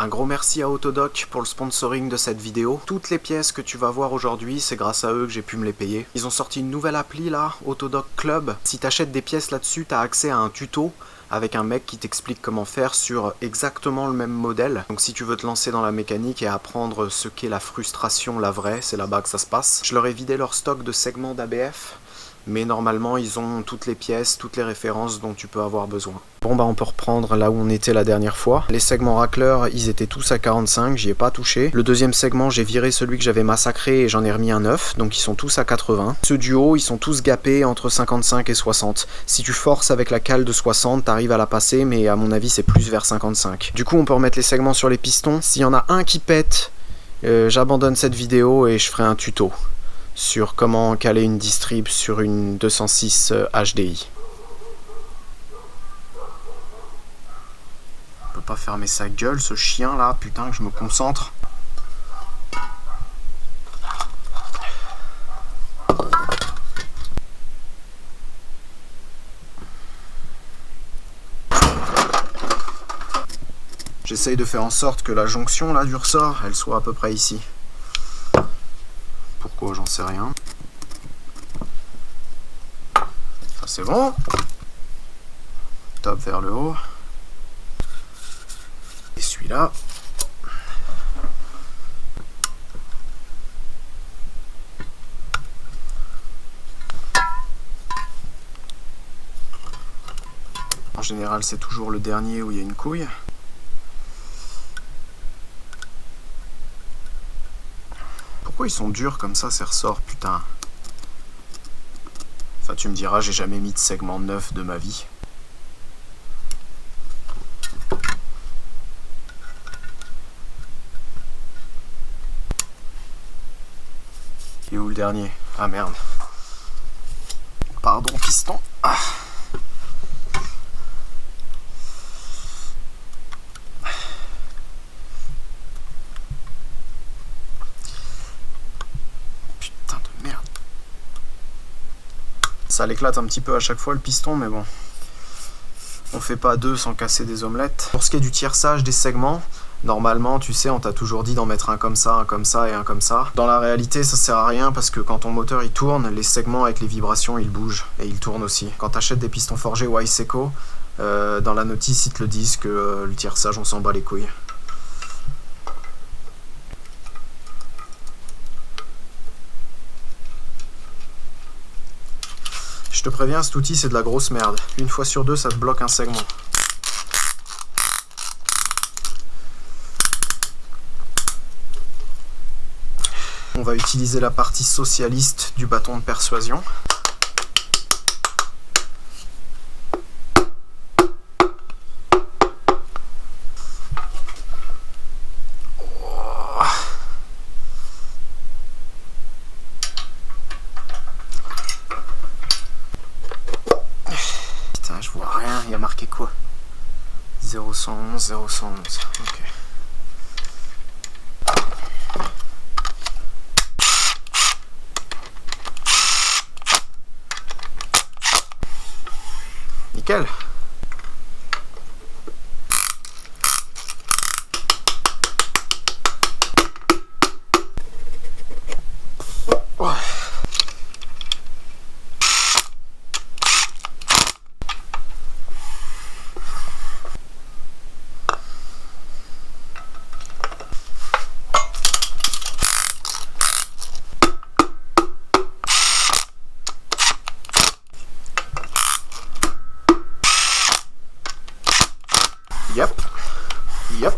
Un gros merci à Autodoc pour le sponsoring de cette vidéo. Toutes les pièces que tu vas voir aujourd'hui, c'est grâce à eux que j'ai pu me les payer. Ils ont sorti une nouvelle appli là, Autodoc Club. Si tu achètes des pièces là-dessus, tu as accès à un tuto avec un mec qui t'explique comment faire sur exactement le même modèle. Donc si tu veux te lancer dans la mécanique et apprendre ce qu'est la frustration, la vraie, c'est là-bas que ça se passe. Je leur ai vidé leur stock de segments d'ABF, mais normalement ils ont toutes les pièces, toutes les références dont tu peux avoir besoin. Bon bah on peut reprendre là où on était la dernière fois. Les segments racleurs, ils étaient tous à 45, j'y ai pas touché. Le deuxième segment, j'ai viré celui que j'avais massacré et j'en ai remis un 9, donc ils sont tous à 80. Ceux du haut, ils sont tous gapés entre 55 et 60. Si tu forces avec la cale de 60, t'arrives à la passer, mais à mon avis c'est plus vers 55. Du coup on peut remettre les segments sur les pistons. S'il y en a un qui pète, j'abandonne cette vidéo et je ferai un tuto sur comment caler une distrib sur une 206 HDI. On peut pas fermer sa gueule, ce chien là, putain que je me concentre. J'essaye de faire en sorte que la jonction là du ressort, elle soit à peu près ici. Pourquoi, j'en sais rien. Ça c'est bon. Top vers le haut. Et celui-là. En général, c'est toujours le dernier où il y a une couille. Pourquoi ils sont durs comme ça ces ressorts, putain? Enfin tu me diras, j'ai jamais mis de segment neuf de ma vie. Et où le dernier? Ah merde. Pardon piston. Ah. Ça l'éclate un petit peu à chaque fois le piston, mais bon, on fait pas deux sans casser des omelettes. Pour ce qui est du tierçage des segments, normalement tu sais on t'a toujours dit d'en mettre un comme ça et un comme ça. Dans la réalité ça sert à rien parce que quand ton moteur il tourne, les segments avec les vibrations ils bougent et ils tournent aussi. Quand t'achètes des pistons forgés Wiseco, dans la notice ils te le disent que le tierçage on s'en bat les couilles. Je te préviens, cet outil c'est de la grosse merde. Une fois sur deux, ça te bloque un segment. On va utiliser la partie socialiste du bâton de persuasion. Je vois rien, il y a marqué quoi? 0111, 0111, ok. Nickel. Yep. Yep.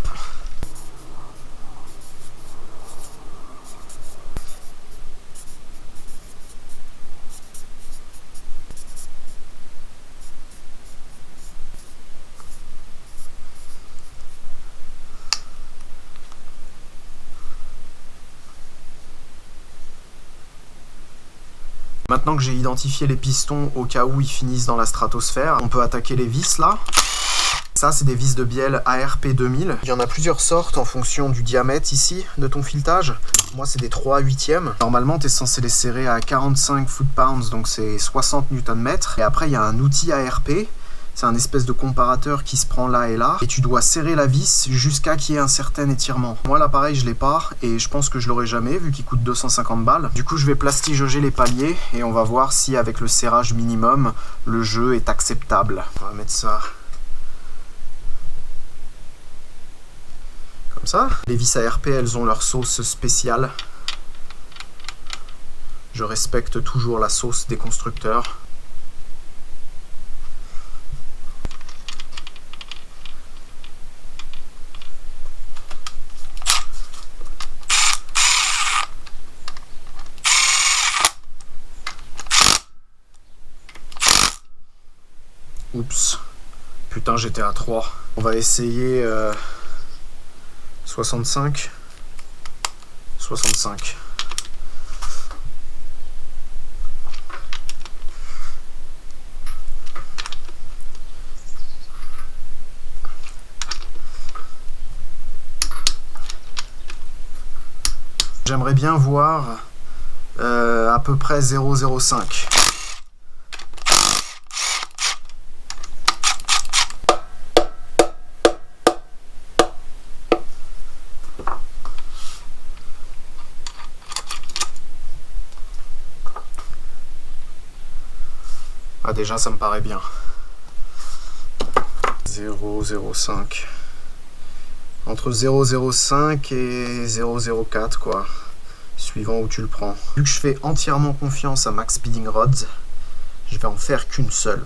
Maintenant que j'ai identifié les pistons au cas où ils finissent dans la stratosphère, on peut attaquer les vis là. Ça, c'est des vis de bielle ARP 2000. Il y en a plusieurs sortes en fonction du diamètre ici de ton filetage. Moi, c'est des 3/8e. Normalement, tu es censé les serrer à 45 foot-pounds, donc c'est 60 Nm. Et après, il y a un outil ARP C'est un espèce de comparateur qui se prend là et là, et tu dois serrer la vis jusqu'à qu'il y ait un certain étirement. Moi l'appareil je l'ai pas, et je pense que je l'aurai jamais vu qu'il coûte 250 balles. Du coup je vais plastijoger les paliers, et on va voir si avec le serrage minimum, le jeu est acceptable. On va mettre ça comme ça. Les vis ARP, elles ont leur sauce spéciale. Je respecte toujours la sauce des constructeurs. Oups, putain j'étais à 3. On va essayer 65. 65. J'aimerais bien voir à peu près 0,05. Ah déjà ça me paraît bien. 0,05. Entre 0,05 et 0,04 quoi. Suivant où tu le prends. Vu que je fais entièrement confiance à Max Speeding Rods, je vais en faire qu'une seule.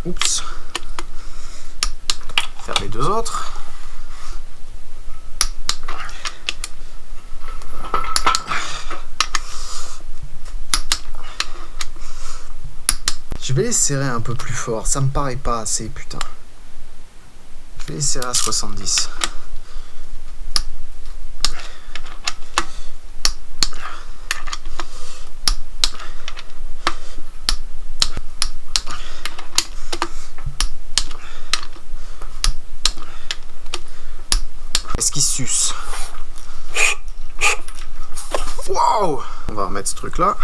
Oups. Faire les deux autres. Je vais les serrer un peu plus fort, ça me paraît pas assez, putain. Je vais les serrer à 70. Est-ce qu'il suce? Wow! On va remettre ce truc là.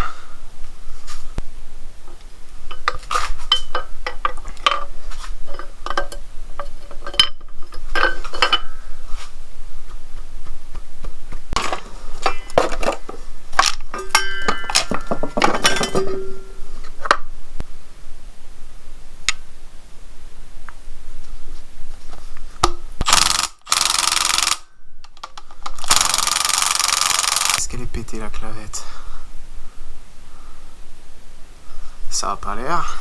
Qu'elle est pétée la clavette. Ça a pas l'air.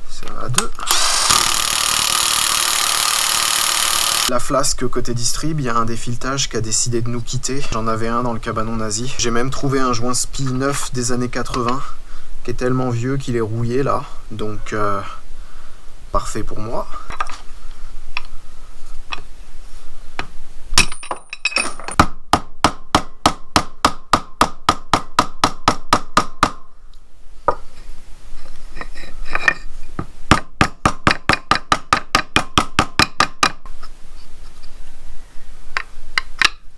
Ça va à 2. La flasque côté distrib, il y a un défiletage qui a décidé de nous quitter. J'en avais un dans le cabanon nazi. J'ai même trouvé un joint spi neuf des années 80 qui est tellement vieux qu'il est rouillé là. Donc parfait pour moi.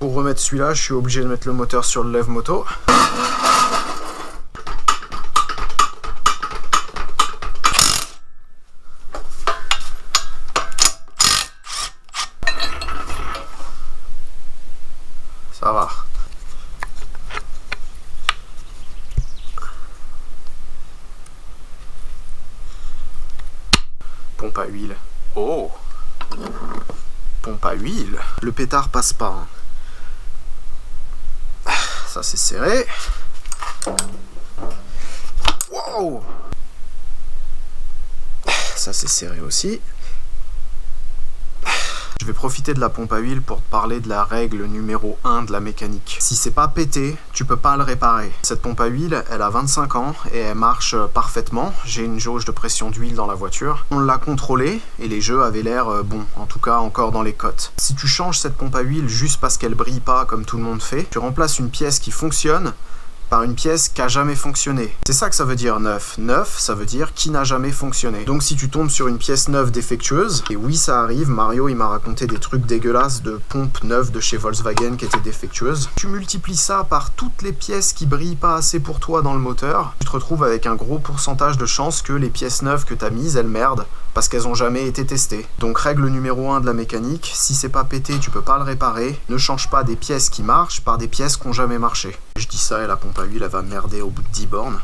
Pour remettre celui-là, je suis obligé de mettre le moteur sur le lève-moto. Ça va. Pompe à huile. Oh! Pompe à huile. Le pétard passe pas. Hein. Ça c'est serré. Wow! Ça c'est serré aussi. Je vais profiter de la pompe à huile pour te parler de la règle numéro 1 de la mécanique. Si c'est pas pété, tu peux pas le réparer. Cette pompe à huile, elle a 25 ans et elle marche parfaitement. J'ai une jauge de pression d'huile dans la voiture. On l'a contrôlée et les jeux avaient l'air bons, en tout cas encore dans les cotes. Si tu changes cette pompe à huile juste parce qu'elle brille pas comme tout le monde fait, tu remplaces une pièce qui fonctionne par une pièce qui a jamais fonctionné. C'est ça que ça veut dire neuf. Neuf, ça veut dire qui n'a jamais fonctionné. Donc si tu tombes sur une pièce neuve défectueuse, et oui ça arrive, Mario il m'a raconté des trucs dégueulasses de pompes neuves de chez Volkswagen qui étaient défectueuses, tu multiplies ça par toutes les pièces qui brillent pas assez pour toi dans le moteur, tu te retrouves avec un gros pourcentage de chances que les pièces neuves que t'as mises, elles merdent, parce qu'elles ont jamais été testées. Donc règle numéro 1 de la mécanique, si c'est pas pété, tu peux pas le réparer, ne change pas des pièces qui marchent par des pièces qui ont jamais marché. Je dis ça et la pompe à huile elle va merder au bout de 10 bornes.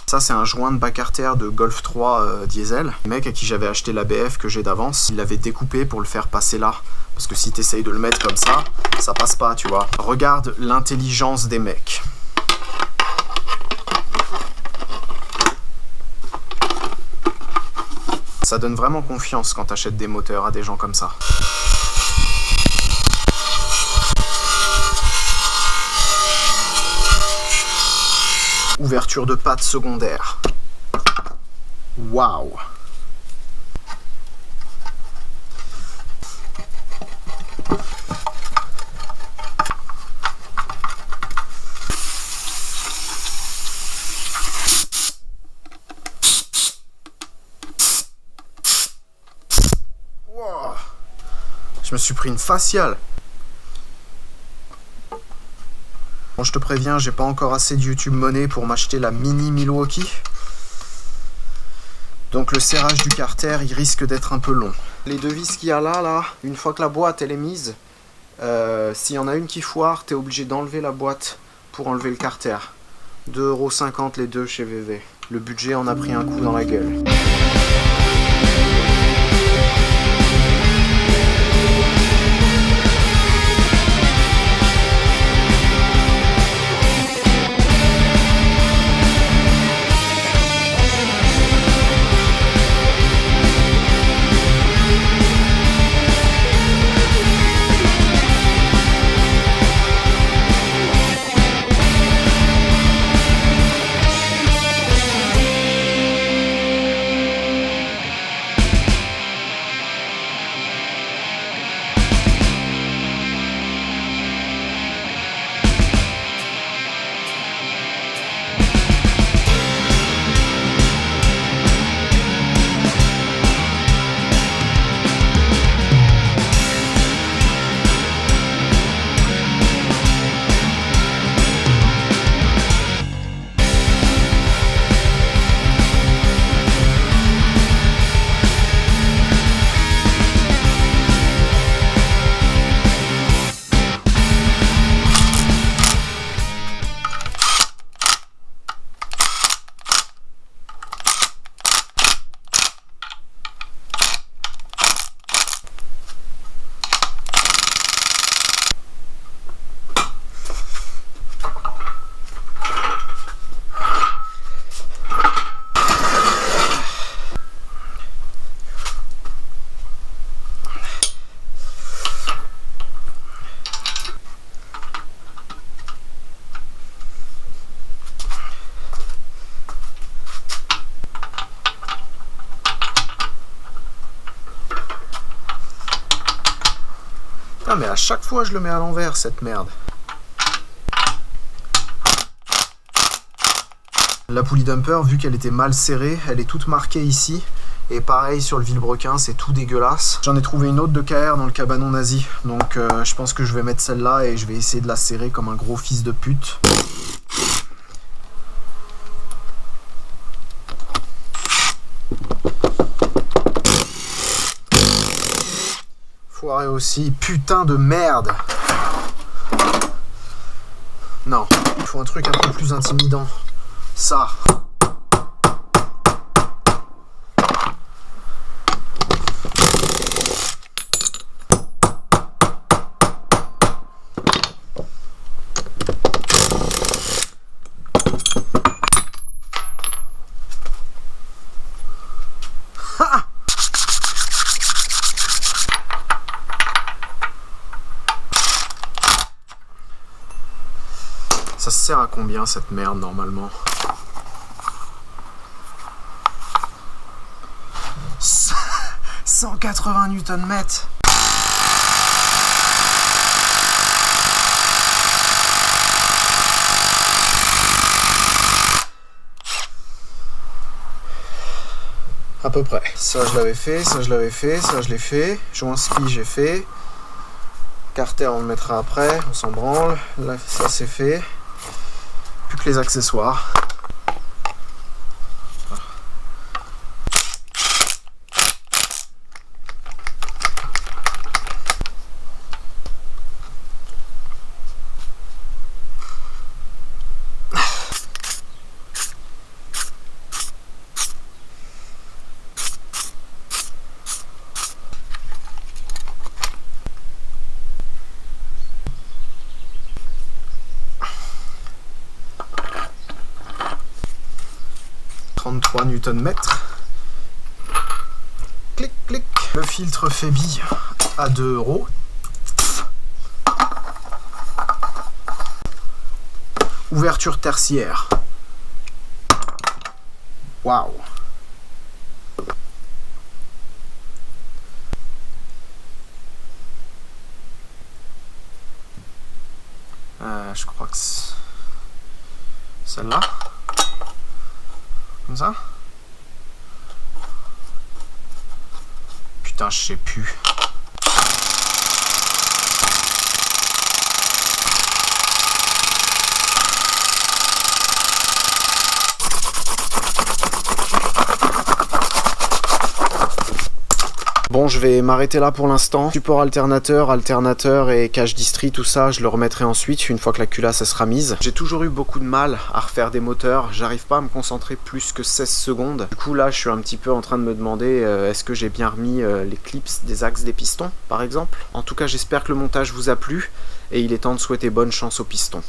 Ça c'est un joint de bas carter de Golf 3 diesel. Le mec à qui j'avais acheté l'ABF que j'ai d'avance, il l'avait découpé pour le faire passer là. Parce que si t'essayes de le mettre comme ça passe pas, tu vois. Regarde l'intelligence des mecs. Ça donne vraiment confiance quand t'achètes des moteurs à des gens comme ça. Ouverture de patte secondaire. Waouh! Wow. Je me suis pris une faciale. Bon, je te préviens, j'ai pas encore assez de YouTube Money pour m'acheter la mini Milwaukee. Donc le serrage du carter, il risque d'être un peu long. Les deux vis qu'il y a là, une fois que la boîte elle est mise, s'il y en a une qui foire, t'es obligé d'enlever la boîte pour enlever le carter. 2,50 € les deux chez VV. Le budget en a pris un coup dans la gueule. Ah mais à chaque fois je le mets à l'envers cette merde. La poulie dumper, vu qu'elle était mal serrée, elle est toute marquée ici. Et pareil sur le vilebrequin, c'est tout dégueulasse. J'en ai trouvé une autre de KR dans le cabanon nazi. Donc je pense que je vais mettre celle-là et je vais essayer de la serrer comme un gros fils de pute. Foiré aussi, putain de merde. Non, il faut un truc un peu plus intimidant. Ça. Ça sert à combien cette merde normalement? 180 Nm. À peu près. Ça je l'avais fait, ça je l'avais fait, ça je l'ai fait. Joint spi j'ai fait. Carter on le mettra après, on s'en branle. Là ça c'est fait. Plus que les accessoires. Nm. Clic, clic. Le filtre Febi à 2 €. Ouverture tertiaire. Waouh. Je crois que c'est celle-là. Comme ça. Putain, je sais plus. Bon, je vais m'arrêter là pour l'instant. Support alternateur et cache distri, tout ça, je le remettrai ensuite, une fois que la culasse sera mise. J'ai toujours eu beaucoup de mal à refaire des moteurs. J'arrive pas à me concentrer plus que 16 secondes. Du coup, là, je suis un petit peu en train de me demander est-ce que j'ai bien remis les clips des axes des pistons, par exemple. En tout cas, j'espère que le montage vous a plu et il est temps de souhaiter bonne chance aux pistons.